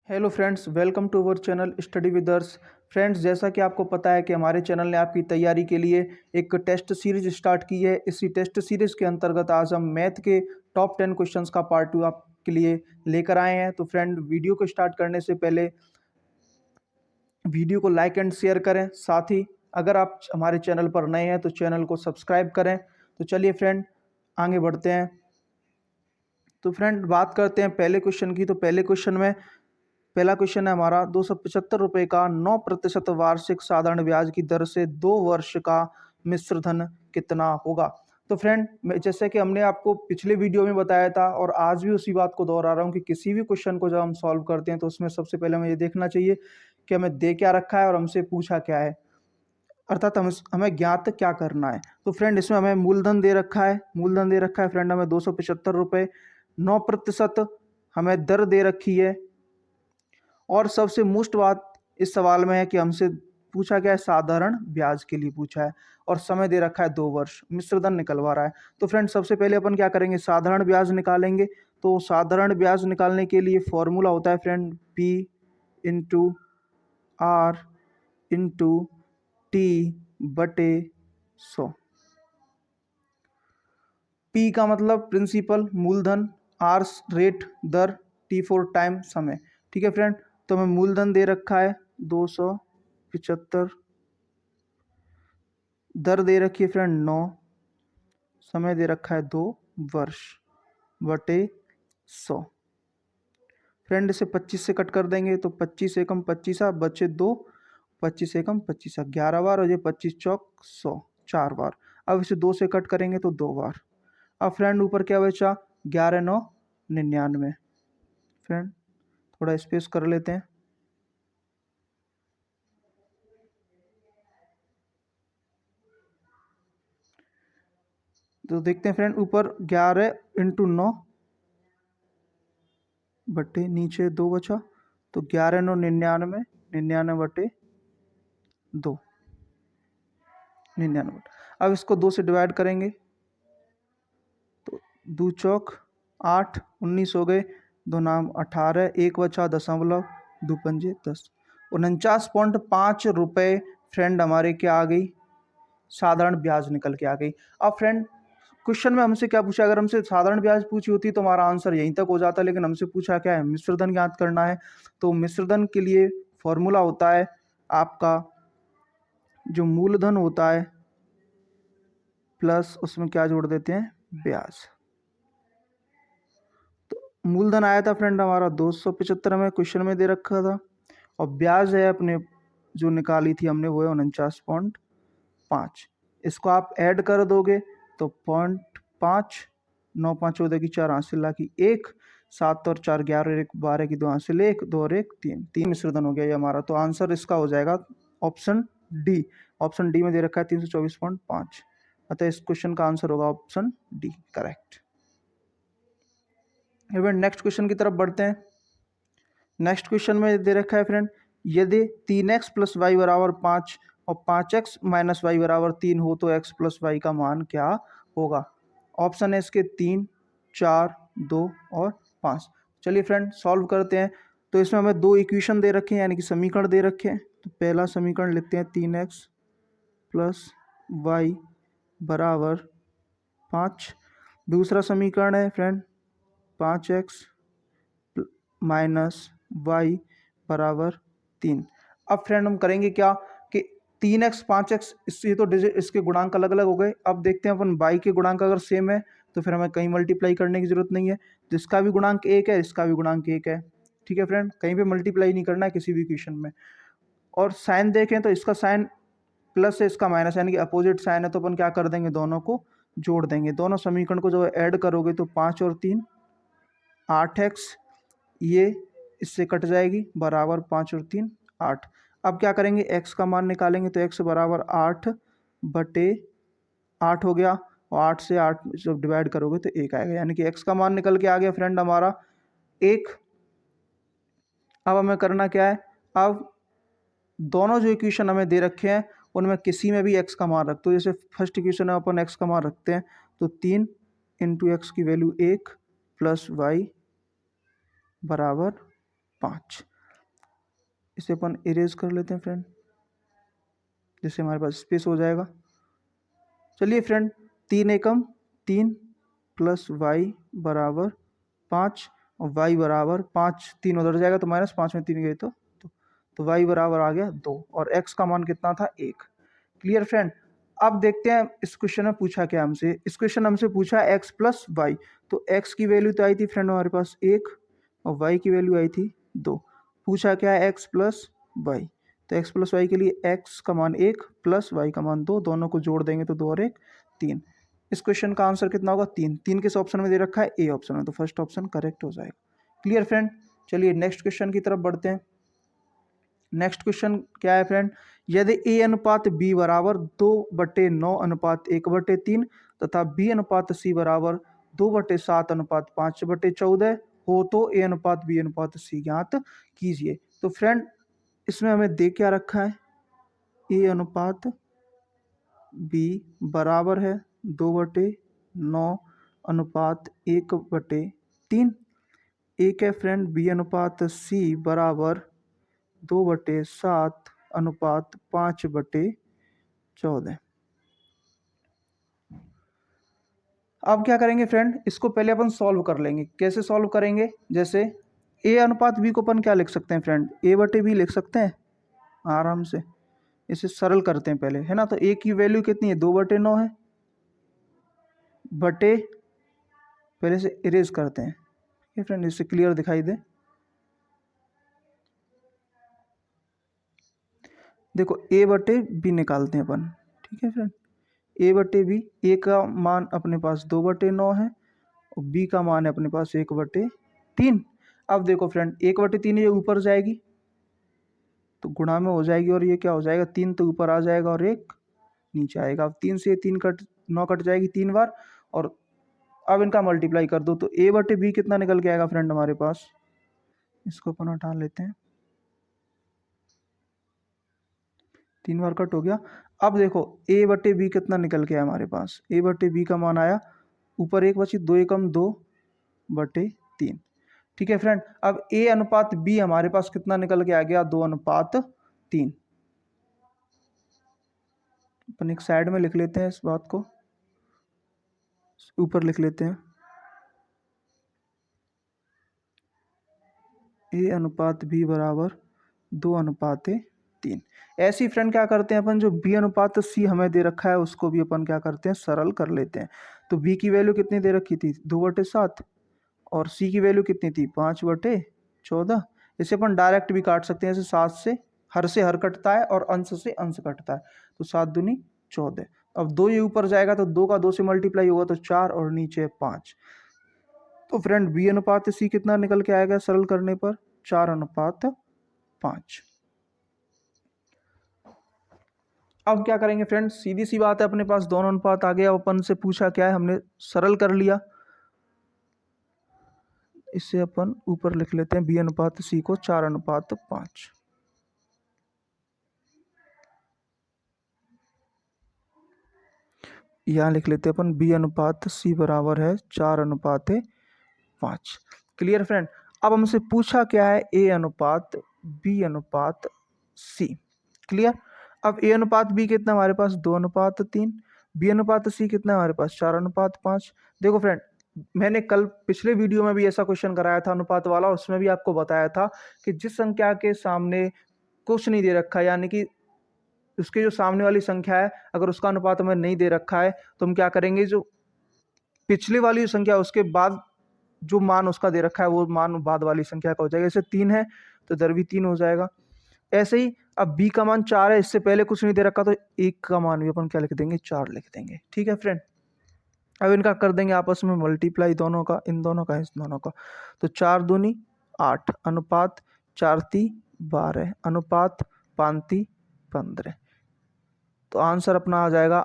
Hello friends, welcome to our channel study with us. Friends, जैसा कि आपको पता है कि हमारे चैनल ने आपकी तैयारी के लिए एक टेस्ट सीरीज स्टार्ट की है। इसी टेस्ट सीरीज के अंतर्गत आज हम मैथ के टॉप 10 क्वेश्चंस का पार्ट 2 आपके लिए लेकर आए हैं। तो फ्रेंड, वीडियो को स्टार्ट करने से पहले वीडियो को लाइक एंड शेयर करें। साथ ही अगर आप हमारे चैनल पर नए हैं तो चैनल को सब्सक्राइब करें। तो चलिए फ्रेंड, आगे बढ़ते हैं। तो फ्रेंड, बात करते हैं पहले क्वेश्चन की। तो पहला क्वेश्चन है हमारा 275 रुपये का 9% वार्षिक साधारण ब्याज की दर से 2 वर्ष का मिश्र धन कितना होगा। तो फ्रेंड, जैसे कि हमने आपको पिछले वीडियो में बताया था और आज भी उसी बात को दोहरा रहा हूँ कि किसी भी क्वेश्चन को जब हम सॉल्व करते हैं तो उसमें सबसे पहले हमें ये देखना चाहिए कि हमें दे क्या रखा है और हमसे पूछा क्या है, अर्थात हमें ज्ञात क्या करना है। तो फ्रेंड, इसमें हमें मूलधन दे रखा है। फ्रेंड हमें 275 रुपये, 9% हमें दर दे रखी है। और सबसे मुश्त बात इस सवाल में है कि हमसे पूछा क्या है, साधारण ब्याज के लिए पूछा है और समय दे रखा है 2 वर्ष, मिश्रधन निकलवा रहा है। तो फ्रेंड, सबसे पहले अपन क्या करेंगे, साधारण ब्याज निकालेंगे। तो साधारण ब्याज निकालने के लिए फॉर्मूला होता है friend P into R into T बटे 100। P का मतलब प्रिंसिपल मूलधन, R रेट दर, T फॉर टाइम समय। ठीक है फ्रेंड, तो हमें मूलधन दे रखा है 275, दर दे रखी है फ्रेंड 9, समय दे रखा है 2 वर्ष बटे 100। फ्रेंड, इसे 25 से कट कर देंगे तो 25 एकम 25 बचे 2, 25 एकम 25 11 बार, और ये 25 चौक 100 4 बार। अब इसे 2 से कट करेंगे तो 2 बार। अब फ्रेंड, ऊपर क्या बचा, 11 9 99। फ्रेंड, थोड़ा स्पेस कर लेते हैं। तो देखते हैं फ्रेंड, ऊपर 11 इंटू 9 बटे नीचे 2 बचा, तो 11 9 99, 99 बटे 2, 99 बटे। अब इसको 2 से डिवाइड करेंगे तो 2 चौक 8, 19 हो गए, 2 नाम 18, 1 बचा दशमलव, 2 पंजे 10, 49.5 रुपये फ्रेंड हमारे क्या आ गई, साधारण ब्याज निकल के आ गई। अब फ्रेंड, क्वेश्चन में हमसे क्या पूछा, अगर हमसे साधारण ब्याज पूछी होती तो हमारा आंसर यहीं तक हो जाता, लेकिन हमसे पूछा क्या है, मिश्रधन ज्ञात करना है। तो मिश्रधन के लिए फॉर्मूला होता है आपका, जो मूलधन होता है प्लस उसमें क्या जोड़ देते हैं, ब्याज। तो मूलधन आया था फ्रेंड हमारा 275 में क्वेश्चन में दे रखा था, और ब्याज है अपने जो निकाली थी हमने, वो है 49.5। इसको आप ऐड कर दोगे तो 0.5, 9 5 14 की 4 हासिल ला की 1, 7 और 4 11 1 12 की 2 हासिल 1, 2 और 1 3, 3 मिश्रधन हो गया ये हमारा। तो आंसर इसका हो जाएगा ऑप्शन डी। ऑप्शन डी में दे रखा है 324.5, अतः इस क्वेश्चन का आंसर होगा option D, correct. Next question की तरफ बढ़ते हैं। नेक्स्ट क्वेश्चन में दे रखा है फ्रेंड, यदि 3x प्लस वाई बराबर 5 और 5x माइनस वाई बराबर 3 हो तो x प्लस वाई का मान क्या होगा। ऑप्शन है इसके 3 4 2 और 5। चलिए फ्रेंड, सॉल्व करते हैं। तो इसमें हमें 2 इक्वेशन दे रखे हैं, यानी कि समीकरण दे रखे हैं। तो पहला समीकरण लिखते हैं 3x प्लस वाई बराबर 5। दूसरा समीकरण है फ्रेंड 5x माइनस वाई बराबर 3। अब फ्रेंड हम करेंगे क्या कि 3x 5x, इससे तो डिजिट इसके गुणांक अलग अलग हो गए। अब देखते हैं अपन y के गुणांक अगर सेम है तो फिर हमें कहीं मल्टीप्लाई करने की जरूरत नहीं है। जिसका भी गुणांक 1 है इसका भी गुणांक 1 है। ठीक है फ्रेंड, कहीं पे मल्टीप्लाई नहीं करना है किसी भी इक्वेशन में। और साइन देखें तो इसका साइन प्लस है, इसका माइनस, यानी कि अपोजिट साइन है, तो अपन क्या कर देंगे, दोनों को जोड़ देंगे। दोनों समीकरण को जब ऐड करोगे तो 5 और 3 8x, ये इससे कट जाएगी, बराबर 5 और 3 8। अब क्या करेंगे, x का मान निकालेंगे तो x बराबर 8 बटे 8 हो गया, और 8 से 8 जब डिवाइड करोगे तो 1 आएगा, यानी कि x का मान निकल के आ गया फ्रेंड हमारा 1। अब हमें करना क्या है, अब दोनों जो इक्वेशन हमें दे रखे हैं उनमें किसी में भी x का मान रख, तो जैसे फर्स्ट इक्वेशन में अपन x का मान रखते हैं तो 3 इंटू एक्स की वैल्यू 1 प्लस वाई बराबर 5। इसे अपन इरेज कर लेते हैं फ्रेंड, जिससे हमारे पास स्पेस हो जाएगा। चलिए फ्रेंड, 3 एकम 3 प्लस वाई बराबर 5 और वाई बराबर 5, 3 उधर जाएगा तो -5 में 3 गए तो वाई बराबर आ गया 2 और एक्स का मान कितना था 1। Clear friend. अब देखते हैं इस क्वेश्चन में पूछा क्या हमसे। इस क्वेश्चन हमसे पूछा x प्लस वाई, तो x की वैल्यू तो आई थी फ्रेंड हमारे पास 1 और y की वैल्यू आई थी 2। पूछा क्या है x प्लस वाई, तो x प्लस वाई के लिए x का मान 1 प्लस y का मान 2, दोनों को जोड़ देंगे तो 2 और 1 3। इस क्वेश्चन का आंसर कितना होगा 3। 3 किस ऑप्शन में दे रखा है, ए ऑप्शन में, तो फर्स्ट ऑप्शन करेक्ट हो जाएगा। Clear friend. चलिए नेक्स्ट क्वेश्चन की तरफ बढ़ते हैं। नेक्स्ट क्वेश्चन क्या है फ्रेंड, यदि a अनुपात b बराबर 2/9 अनुपात 1/3 तथा b अनुपात c बराबर 2/7 अनुपात 5/14 हो तो a अनुपात b अनुपात c ज्ञात कीजिए। तो फ्रेंड इसमें हमें दे क्या रखा है, a अनुपात b बराबर है 2/9 अनुपात 1/3। एक है फ्रेंड b अनुपात c बराबर 2/7 अनुपात 5/14। अब क्या करेंगे फ्रेंड, इसको पहले अपन सॉल्व कर लेंगे। कैसे सॉल्व करेंगे, जैसे a अनुपात b को अपन क्या लिख सकते हैं फ्रेंड, a/b लिख सकते हैं आराम से। इसे सरल करते हैं पहले, है ना। तो a की वैल्यू कितनी है, 2/9 है, बटे पहले से इरेज करते हैं, ठीक है फ्रेंड, इससे क्लियर दिखाई दे। देखो a/b निकालते हैं अपन, ठीक है फ्रेंड। a/b, a का मान अपने पास 2/9 है और b का मान है अपने पास 1/3। अब देखो फ्रेंड 1/3 ये ऊपर जाएगी तो गुणा में हो जाएगी और ये क्या हो जाएगा, 3 तो ऊपर आ जाएगा और 1 नीचे आएगा। अब 3 से 3 9 कट जाएगी 3 बार, और अब इनका मल्टीप्लाई कर दो तो a/b कितना निकल के आएगा फ्रेंड हमारे पास। इसको अपन हटा लेते हैं, 3 बार कट हो गया। अब देखो a/b कितना निकल के आया हमारे पास, a/b का मान आया ऊपर 1 बची, 2 एकम 2/3। ठीक है फ्रेंड। अब a अनुपात b हमारे पास कितना निकल के आ गया, 2:3। अपन एक साइड में लिख लेते हैं, इस बात को ऊपर लिख लेते हैं, a अनुपात b बराबर 2:3। ऐसे ही फ्रेंड क्या करते हैं अपन, जो b अनुपात c हमें दे रखा है उसको भी अपन क्या करते हैं, सरल कर लेते हैं। तो b की वैल्यू कितनी दे रखी थी, 2/7, और c की वैल्यू कितनी थी, 5/14। इसे अपन डायरेक्ट भी काट सकते हैं, जैसे 7 से हर कटता है और अंश से अंश कटता है, तो 7 दूनी 14। अब 2 ये ऊपर जाएगा तो 2 का 2 से मल्टीप्लाई होगा तो 4 और नीचे 5। तो फ्रेंड b अनुपात c कितना निकल के आएगा सरल करने पर, 4:5। अब क्या करेंगे फ्रेंड, सीधी सी बात है, अपने पास दोनों अनुपात आ गया। अपन से पूछा क्या है, हमने सरल कर लिया। इससे अपन ऊपर लिख लेते हैं b अनुपात c को 4:5। यहाँ लिख लेते हैं अपन b अनुपात c बराबर है 4:5। Clear friend. अब हमसे पूछा क्या है, a अनुपात b अनुपात c। क्लियर। अब a अनुपात b कितना हमारे पास, 2:3। b अनुपात c कितना हमारे पास, 4:5। देखो फ्रेंड, मैंने कल पिछले वीडियो में भी ऐसा क्वेश्चन कराया था अनुपात वाला, और उसमें भी आपको बताया था कि जिस संख्या के सामने कुछ नहीं दे रखा है, यानी कि उसके जो सामने वाली संख्या है अगर उसका अनुपात हमें नहीं दे रखा है, तो हम क्या करेंगे, जो पिछली वाली संख्या उसके बाद जो मान उसका दे रखा है वो मान बाद वाली संख्या का हो जाएगा। जैसे 3 है तो इधर भी 3 हो जाएगा। ऐसे ही अब b का मान 4 है, इससे पहले कुछ नहीं दे रखा, तो 1 का मान भी अपन क्या लिख देंगे, 4 लिख देंगे। ठीक है फ्रेंड। अब इनका कर देंगे आपस में मल्टीप्लाई, दोनों का, इन दोनों का, इस दोनों का। तो 4 दूनी 8 अनुपात 4 × 12 अनुपात 5 × 15। तो आंसर अपना आ जाएगा,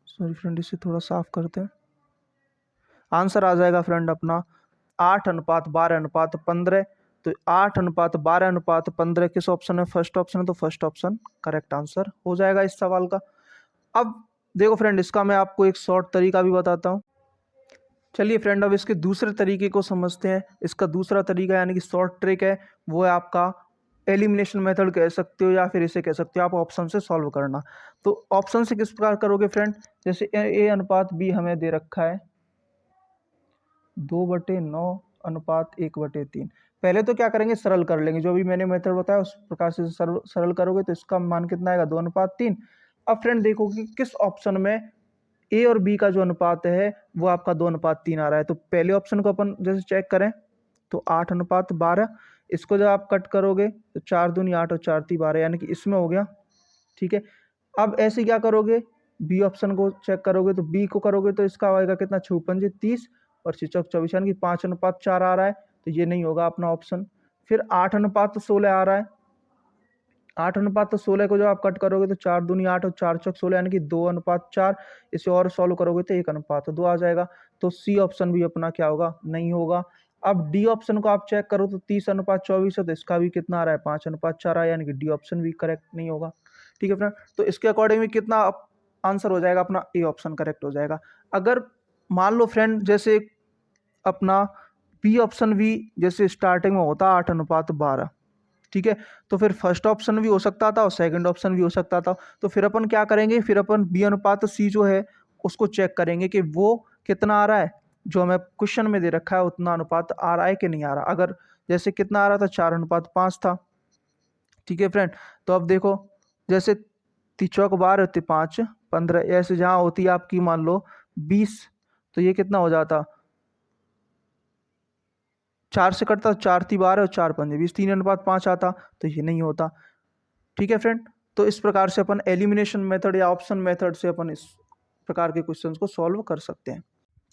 सॉरी फ्रेंड इसे थोड़ा साफ करते हैं। आंसर आ जाएगा फ्रेंड अपना 8:12:15। तो 8:12:15 किस ऑप्शन है, फर्स्ट ऑप्शन है, तो फर्स्ट ऑप्शन करेक्ट आंसर हो जाएगा इस सवाल का। अब देखो फ्रेंड, इसका मैं आपको एक शॉर्ट तरीका भी बताता हूँ। चलिए फ्रेंड, अब इसके दूसरे तरीके को समझते हैं। इसका दूसरा तरीका यानी कि शॉर्ट ट्रिक है, वो है आपका एलिमिनेशन मेथड कह सकते हो या फिर इसे कह सकते हो आप ऑप्शन से सॉल्व करना। तो ऑप्शन से किस प्रकार करोगे फ्रेंड, जैसे ए अनुपात बी हमें दे रखा है 2/9 अनुपात 1/3। पहले तो क्या करेंगे, सरल कर लेंगे, जो भी मैंने मेथड बताया उस प्रकार से सरल करोगे तो इसका मान कितना आएगा 2:3। अब फ्रेंड देखो कि किस ऑप्शन में ए और बी का जो अनुपात है वो आपका 2:3 आ रहा है। तो पहले ऑप्शन को अपन जैसे चेक करें तो 8:12, इसको जब आप कट करोगे तो 4 दूनी 8 और 4 ती 12, यानी कि इसमें हो गया। ठीक है, अब ऐसे क्या करोगे, बी ऑप्शन को चेक करोगे तो बी को करोगे तो इसका आएगा कितना 6 30 और 6 24, यानी कि 5:4 आ रहा है, तो ये नहीं होगा अपना ऑप्शन। फिर 8:16 आ रहा है, 8:16 को जब आप कट करोगे तो 4 दूनी 8 और 4 चौक 16, यानी कि 2:4। इसे और सॉल्व करोगे तो 1:2 आ जाएगा। तो सी ऑप्शन भी अपना क्या होगा, नहीं होगा। अब डी ऑप्शन को आप चेक करो तो 30:24 है, तो इसका भी कितना आ रहा है 5:4 आ रहा है, यानी कि डी ऑप्शन भी करेक्ट नहीं होगा। ठीक है फ्रेंड, तो इसके अकॉर्डिंग में कितना आंसर हो जाएगा अपना, ए ऑप्शन करेक्ट हो जाएगा। अगर मान लो फ्रेंड जैसे अपना बी ऑप्शन भी जैसे स्टार्टिंग में होता 8:12, ठीक है, तो फिर फर्स्ट ऑप्शन भी हो सकता था और सेकंड ऑप्शन भी हो सकता था। तो फिर अपन क्या करेंगे, फिर अपन बी अनुपात सी जो है उसको चेक करेंगे कि वो कितना आ रहा है, जो हमें क्वेश्चन में दे रखा है उतना अनुपात आ रहा है कि नहीं आ रहा। अगर जैसे कितना आ रहा था 4:5 था। ठीक है फ्रेंड, तो अब देखो जैसे 3×4 होती 5 15, ऐसे जहाँ होती है आपकी मान लो 20, तो ये कितना हो जाता 4 से कटता, 4 × 12 और 4 × 5 20, 3:5 आता, तो ये नहीं होता। ठीक है फ्रेंड, तो इस प्रकार से अपन एलिमिनेशन मेथड या ऑप्शन मेथड से अपन इस प्रकार के क्वेश्चंस को सॉल्व कर सकते हैं।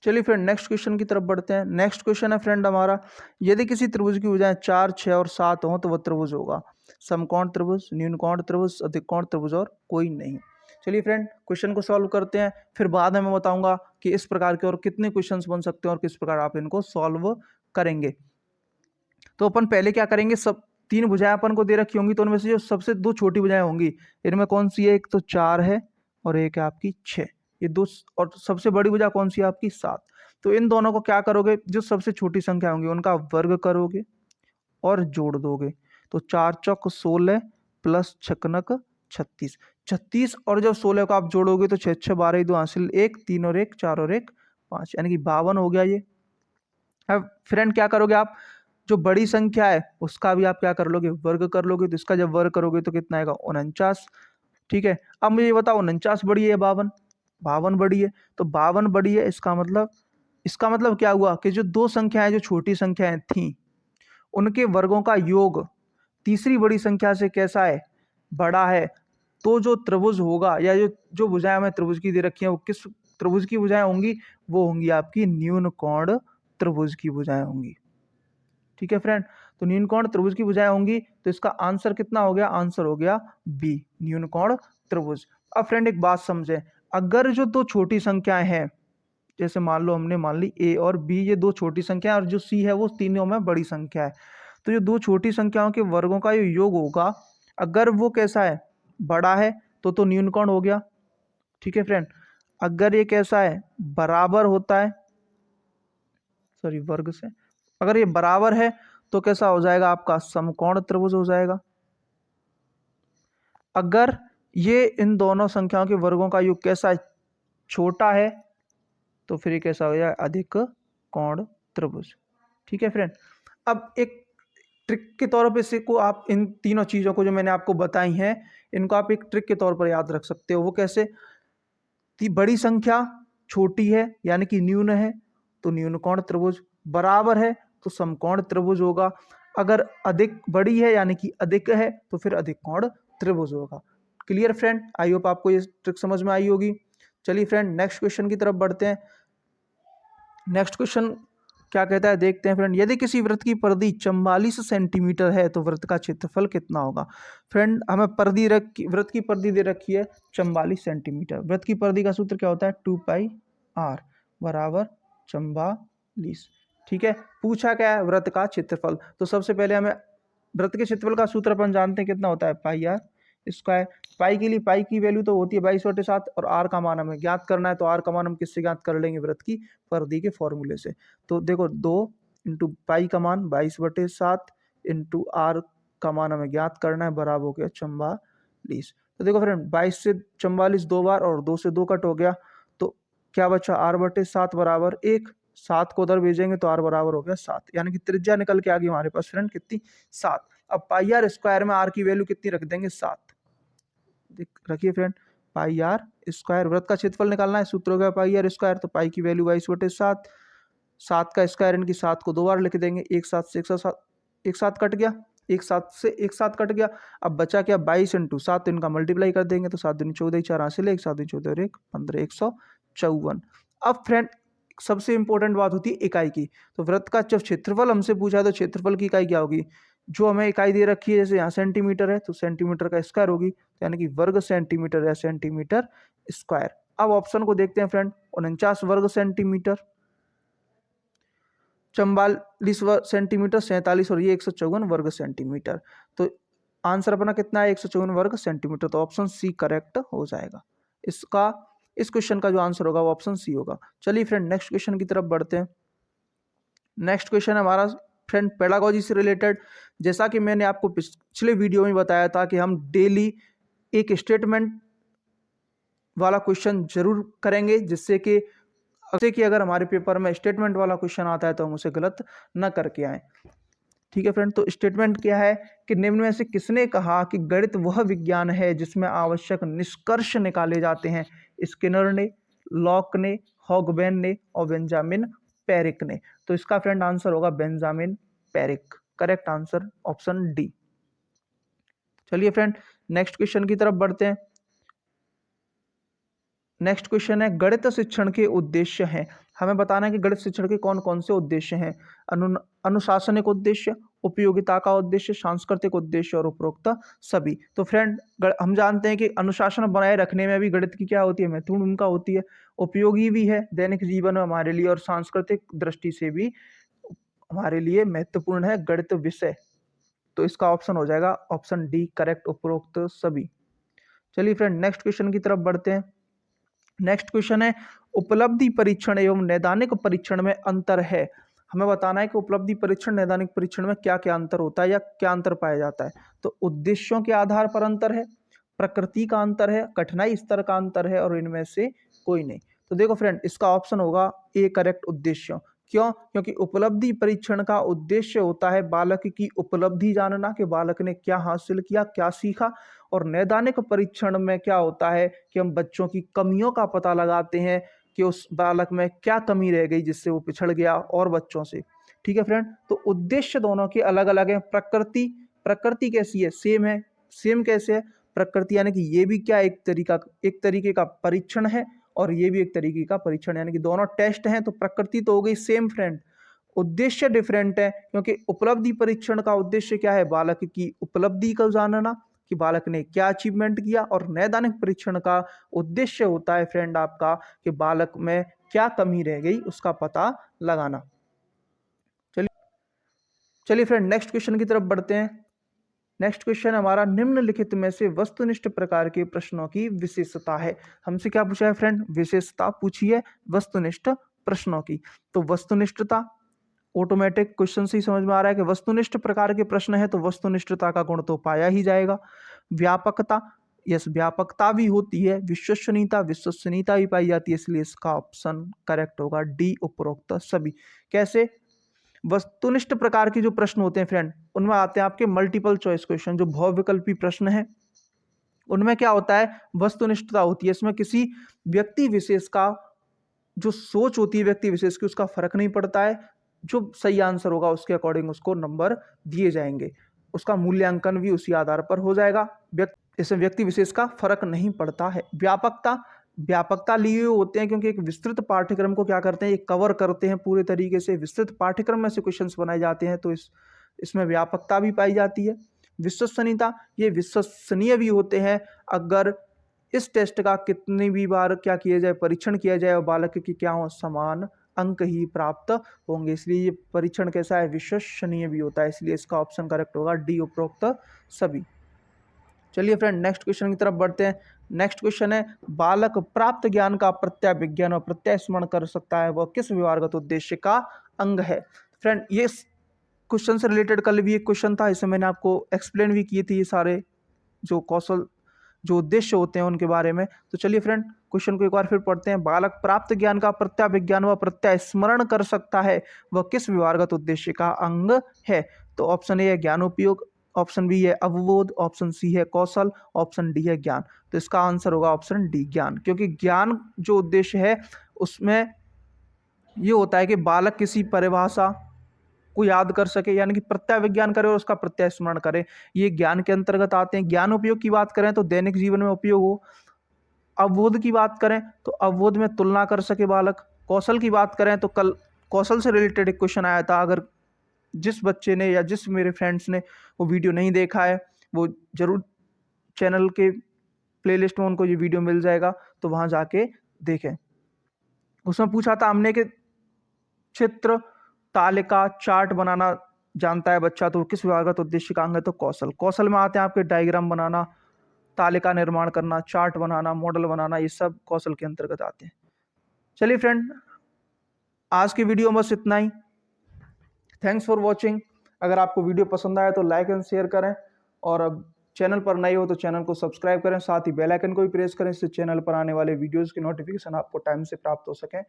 चलिए फ्रेंड नेक्स्ट क्वेश्चन की तरफ बढ़ते हैं। नेक्स्ट क्वेश्चन है फ्रेंड हमारा, यदि किसी त्रिभुज की भुजाएं 4 6 और 7 हो तो वह त्रिभुज होगा। समकोण त्रिभुज, न्यूनकोण त्रिभुज, अधिकोण त्रिभुज और कोई नहीं। चलिए फ्रेंड क्वेश्चन को सॉल्व करते हैं, फिर बाद में मैं बताऊंगा कि इस प्रकार के और कितने क्वेश्चंस बन सकते हैं और किस प्रकार आप इनको सॉल्व करेंगे। तो अपन पहले क्या करेंगे, सब 3 भुजाएं अपन को दे रखी होंगी, तो उनमें से जो सबसे 2 छोटी भुजाएं होंगी, इनमें कौन सी है, एक तो 4 है और एक है आपकी 6, ये 2, और सबसे बड़ी भुजा कौन सी है आपकी 7। तो इन दोनों को क्या करोगे, जो सबसे छोटी संख्या होंगी उनका वर्ग करोगे और जोड़ दोगे। तो 4 चौक 16 प्लस 6 36, 36 और जब 16 को आप जोड़ोगे तो 6 6 12 2 हासिल 1, 3 और 1 4 और 1 5, यानी कि 52 हो गया ये। अब फ्रेंड क्या करोगे आप, जो बड़ी संख्या है उसका भी आप क्या कर लोगे, वर्ग कर लोगे। तो इसका जब वर्ग करोगे तो कितना आएगा 49। ठीक है, अब मुझे ये बताओ 49 बड़ी है 52, 52 बड़ी है, तो 52 बड़ी है, इसका मतलब क्या हुआ कि जो 2 संख्याएं जो छोटी संख्याएं थी उनके वर्गों का योग तीसरी बड़ी संख्या से कैसा है, बड़ा है। तो जो त्रिभुज होगा या जो जो भुजाएं हमें त्रिभुज की दे रखी है वो किस त्रिभुज की भुजाएं होंगी, वो होंगी आपकी न्यून कोण त्रिभुज की भुजाएं होंगी। ठीक है फ्रेंड, तो न्यूनकोण त्रिभुज की भुजाएं होंगी, तो इसका आंसर कितना हो गया, आंसर हो गया बी, न्यूनकोण त्रिभुज। अब फ्रेंड एक बात समझे, अगर जो 2 छोटी संख्याएं हैं, जैसे मान लो हमने मान ली ए और बी, ये 2 छोटी संख्या है और जो सी है वो तीनों में बड़ी संख्या है। तो जो 2 छोटी संख्याओं के वर्गों का ये योग होगा, अगर वो कैसा है, बड़ा है, तो न्यूनकोण हो गया। ठीक है फ्रेंड, अगर ये कैसा है, बराबर होता है, सॉरी वर्ग से, अगर ये बराबर है तो कैसा हो जाएगा आपका समकोण त्रिभुज हो जाएगा। अगर ये इन दोनों संख्याओं के वर्गों का योग कैसा है, छोटा है, तो फिर ये कैसा हो जाएगा अधिक कोण त्रिभुज। ठीक है फ्रेंड, अब एक ट्रिक के तौर पे इसे को आप इन तीनों चीजों को जो मैंने आपको बताई हैं इनको आप एक ट्रिक के तौर पर याद रख सकते हो। वो कैसे, बड़ी संख्या छोटी है यानी कि न्यून है तो न्यूनकोण त्रिभुज, बराबर है तो समकोण त्रिभुज होगा, अगर अधिक बड़ी है यानी कि अधिक है तो फिर अधिक कोण त्रिभुज होगा। क्लियर फ्रेंड, आई होप आपको ये ट्रिक समझ में आई होगी। चलिए फ्रेंड नेक्स्ट क्वेश्चन की तरफ बढ़ते हैं। नेक्स्ट क्वेश्चन क्या कहता है देखते हैं फ्रेंड, यदि किसी वृत्त की परिधि 44 सेंटीमीटर है तो वृत्त का क्षेत्रफल कितना होगा। फ्रेंड हमें वृत्त की परिधि दे रखी है 44 सेंटीमीटर। वृत्त की परिधि का सूत्र क्या होता है 2πr बराबर 44। ठीक है, पूछा क्या है, वृत्त का क्षेत्रफल। तो सबसे पहले हमें वृत्त के क्षेत्रफल का सूत्र अपन जानते हैं कितना होता है πr स्क्वायर। पाई के लिए पाई की वैल्यू तो होती है 22/7 और आर का मान हमें ज्ञात करना है, तो आर का मान हम किससे ज्ञात कर लेंगे, वृत्त की परिधि के फॉर्मूले से। तो देखो 2 × पाई का मान 22/7 × आर का मान हमें ज्ञात करना है, बराबर हो गया 44। तो देखो फ्रेंड 22 से 44 दो बार और 2 से 2 कट हो गया, तो क्या बचा r/7 बराबर 1। 7 को उधर भेजेंगे तो r बराबर हो गया 7, यानी कि त्रिज्या निकल के आ गई हमारे पास फ्रेंड कितनी, 7। अब पाई आर स्क्वायर में r की वैल्यू कितनी रख देंगे, 7 रखिए फ्रेंड। पाई आर स्क्वायर, वृत्त का क्षेत्रफल निकालना है, सूत्र हो गया पाई आर स्क्वायर, तो पाई की वैल्यू 22/7। 7 का स्क्वायर इनकी 7 को 2 बार लिख देंगे, एक साथ से एक साथ कट गया, एक साथ से एक साथ कट गया। अब बचा क्या, 22 × 7, तो इनका मल्टीप्लाई कर देंगे, तो 7 दूनी 14, 4 हासिल है, 1 7 दूनी 14 और 1 15, 154। अब फ्रेंड सबसे इंपॉर्टेंट बात होती है इकाई की। तो वृत्त का जब क्षेत्रफल हमसे पूछा तो क्षेत्रफल की इकाई क्या होगी, जो हमें इकाई दे रखी है, जैसे यहाँ सेंटीमीटर है तो सेंटीमीटर का स्क्वायर होगी, यानी कि वर्ग सेंटीमीटर या सेंटीमीटर स्क्वायर। अब ऑप्शन को देखते हैं फ्रेंड, 49 वर्ग सेंटीमीटर, 44 सेंटीमीटर, 47 और ये 154 वर्ग सेंटीमीटर। तो आंसर अपना कितना है, 154 वर्ग सेंटीमीटर। तो ऑप्शन सी करेक्ट हो जाएगा। इसका इस क्वेश्चन का जो आंसर होगा वो ऑप्शन सी होगा। चलिए फ्रेंड नेक्स्ट क्वेश्चन की तरफ बढ़ते हैं। नेक्स्ट क्वेश्चन है हमारा फ्रेंड पेडागोजी से रिलेटेड। जैसा कि मैंने आपको पिछले वीडियो में बताया था कि हम डेली एक स्टेटमेंट वाला क्वेश्चन जरूर करेंगे, जिससे कि अगर हमारे पेपर में स्टेटमेंट वाला क्वेश्चन आता है तो हम उसे गलत न करके आए। ठीक है फ्रेंड, तो स्टेटमेंट क्या है कि निम्न में से किसने कहा कि गणित वह विज्ञान है जिसमें आवश्यक निष्कर्ष निकाले जाते हैं, स्किनर ने, लॉक ने, हॉगबेन ने और बेंजामिन पेरिक ने। तो इसका फ्रेंड आंसर होगा Benjamin Peric. Correct answer option D. चलिए फ्रेंड नेक्स्ट क्वेश्चन की तरफ बढ़ते हैं। नेक्स्ट क्वेश्चन है गणित शिक्षण के उद्देश्य हैं। हमें बताना है कि गणित शिक्षण के कौन कौन से उद्देश्य हैं। अनुशासनिक उद्देश्य, उपयोगिता का उद्देश्य, सांस्कृतिक उद्देश्य और उपरोक्त सभी। तो फ्रेंड हम जानते हैं कि अनुशासन बनाए रखने में भी गणित की क्या होती है, महत्वपूर्ण भूमिका होती है। उपयोगी भी है दैनिक जीवन में हमारे लिए, और सांस्कृतिक दृष्टि से भी हमारे लिए महत्वपूर्ण है गणित विषय। तो इसका ऑप्शन हो जाएगा ऑप्शन डी करेक्ट, उपरोक्त सभी। चलिए फ्रेंड नेक्स्ट क्वेश्चन की तरफ बढ़ते हैं। नेक्स्ट क्वेश्चन है उपलब्धि परीक्षण एवं नैदानिक परीक्षण में अंतर है। हमें बताना है कि उपलब्धि परीक्षण नैदानिक परीक्षण में क्या क्या अंतर होता है या क्या अंतर पाया जाता है। तो उद्देश्यों के आधार पर अंतर है, प्रकृति का अंतर है, कठिनाई स्तर का अंतर है और इनमें से कोई नहीं। तो देखो फ्रेंड इसका ऑप्शन होगा ए करेक्ट, उद्देश्यों। क्यों, क्योंकि उपलब्धि परीक्षण का उद्देश्य होता है बालक की उपलब्धि जानना कि बालक ने क्या हासिल किया, क्या सीखा। और नैदानिक परीक्षण में क्या होता है कि हम बच्चों की कमियों का पता लगाते हैं कि उस बालक में क्या कमी रह गई जिससे वो पिछड़ गया और बच्चों से। ठीक है फ्रेंड, तो उद्देश्य दोनों के अलग अलग है। प्रकृति कैसी है, सेम है। सेम कैसे है, प्रकृति यानी कि ये भी क्या एक तरीके का परीक्षण है और ये भी एक तरीके का परीक्षण, यानी कि दोनों टेस्ट हैं। तो प्रकृति तो हो गई सेम फ्रेंड, उद्देश्य डिफरेंट है, क्योंकि उपलब्धि परीक्षण का उद्देश्य क्या है, बालक की उपलब्धि को जानना कि बालक ने क्या अचीवमेंट किया। और नैदानिक परीक्षण का उद्देश्य होता है फ्रेंड आपका कि बालक में क्या कमी रह गई उसका पता लगाना। चलिए फ्रेंड नेक्स्ट क्वेश्चन की तरफ बढ़ते हैं। नेक्स्ट क्वेश्चन हमारा निम्नलिखित में से वस्तुनिष्ठ प्रकार के प्रश्नों की विशेषता है। हमसे क्या पूछा है फ्रेंड, विशेषता पूछी है वस्तुनिष्ठ प्रश्नों की। तो वस्तुनिष्ठता ऑटोमेटिक क्वेश्चन से ही समझ में आ रहा है कि वस्तुनिष्ठ प्रकार के प्रश्न है तो वस्तुनिष्ठता का गुण तो पाया ही जाएगा। व्यापकता, यस व्यापकता भी होती है। विश्वसनीयता भी पाई जाती है, इसलिए इसका ऑप्शन करेक्ट होगा डी उपरोक्त सभी। कैसे, वस्तुनिष्ठ प्रकार के जो प्रश्न होते हैं फ्रेंड उनमें आते हैं आपके मल्टीपल चॉइस क्वेश्चन, जो बहुविकल्पी प्रश्न है उनमें क्या होता है, वस्तुनिष्ठता होती है। इसमें किसी व्यक्ति विशेष का जो सोच होती है व्यक्ति विशेष की उसका फर्क नहीं पड़ता है। जो सही आंसर होगा उसके अकॉर्डिंग उसको नंबर दिए जाएंगे, उसका मूल्यांकन भी उसी आधार पर हो जाएगा। इसमें व्यक्ति विशेष का फर्क नहीं पड़ता है। व्यापकता लिए होते हैं क्योंकि एक विस्तृत पाठ्यक्रम को क्या करते हैं, ये कवर करते हैं पूरे तरीके से। विस्तृत पाठ्यक्रम में से क्वेश्चंस बनाए जाते हैं तो इसमें व्यापकता भी पाई जाती है। विश्वसनीयता, ये विश्वसनीय भी होते हैं अगर इस टेस्ट का कितनी भी बार क्या किया जाए, परीक्षण किया जाए और बालक की क्या हो, समान अंक ही प्राप्त होंगे। इसलिए ये परीक्षण कैसा है, विश्वसनीय भी होता है। इसलिए इसका ऑप्शन करेक्ट होगा डी उपरोक्त सभी। चलिए फ्रेंड नेक्स्ट क्वेश्चन की तरफ बढ़ते हैं। नेक्स्ट क्वेश्चन है बालक प्राप्त ज्ञान का प्रत्याभिज्ञान और प्रत्यास्मरण कर सकता है, वह किस व्यवहारगत उद्देश्य का अंग है। फ्रेंड ये क्वेश्चन से रिलेटेड कल भी एक क्वेश्चन था, इसे मैंने आपको एक्सप्लेन भी किए थे ये सारे जो कौशल जो उद्देश्य होते हैं उनके बारे में। तो चलिए फ्रेंड क्वेश्चन को एक बार फिर पढ़ते हैं। बालक प्राप्त ज्ञान का प्रत्याभिज्ञान व प्रत्यास्मरण कर सकता है, वह किस व्यवहारगत उद्देश्य का अंग है? तो ऑप्शन ए है ज्ञानोपयोग, ऑप्शन बी है अवबोध, ऑप्शन सी है कौशल, ऑप्शन डी है ज्ञान। तो इसका आंसर होगा ऑप्शन डी ज्ञान, क्योंकि ज्ञान जो उद्देश्य है उसमें ये होता है कि बालक किसी परिभाषा को याद कर सके, यानी कि प्रत्याविज्ञान करे और उसका प्रत्यास्मरण करे, ये ज्ञान के अंतर्गत आते हैं। ज्ञान उपयोग की बात करें तो दैनिक जीवन में उपयोग हो। अवबोध की बात करें तो अवबोध में तुलना कर सके बालक। कौशल की बात करें तो कल कौशल से रिलेटेड एक क्वेश्चन आया था, अगर जिस बच्चे ने या जिस मेरे फ्रेंड्स ने वो वीडियो नहीं देखा है वो जरूर चैनल के प्लेलिस्ट में उनको ये वीडियो मिल जाएगा, तो वहां जाके देखें। उसमें पूछा था हमने कि चित्र, तालिका, चार्ट बनाना जानता है बच्चा तो किस विभागत उद्देश्य का अंग है? तो कौशल। कौशल में आते हैं आपके डायग्राम बनाना, तालिका निर्माण करना, चार्ट बनाना, मॉडल बनाना, ये सब कौशल के अंतर्गत आते हैं। चलिए फ्रेंड आज की वीडियो में बस इतना ही। Thanks for watching. अगर आपको वीडियो पसंद आया तो लाइक एंड शेयर करें, और अब चैनल पर नए हो तो चैनल को सब्सक्राइब करें, साथ ही बेल आइकन को भी प्रेस करें, इससे चैनल पर आने वाले वीडियोस की नोटिफिकेशन आपको टाइम से प्राप्त हो सके।